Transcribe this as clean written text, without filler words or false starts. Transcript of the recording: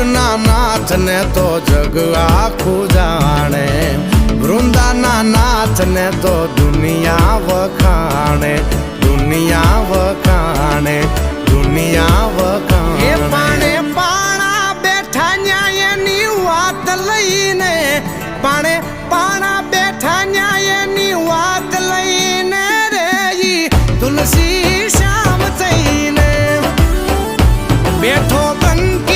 વૃંદના નાથ ને તો જગ આખું જાણે, વૃંદાના નાથ ને તો દુનિયા વખાણે, દુનિયા વખાણે, દુનિયા વખાણે. એ પાણે પાણા બેઠા ન્યાયની વાત લઈને, પાણે પાણા બેઠા ન્યાયની વાત લઈને રે તુલસી શ્યામ થઈને બેઠો કંકી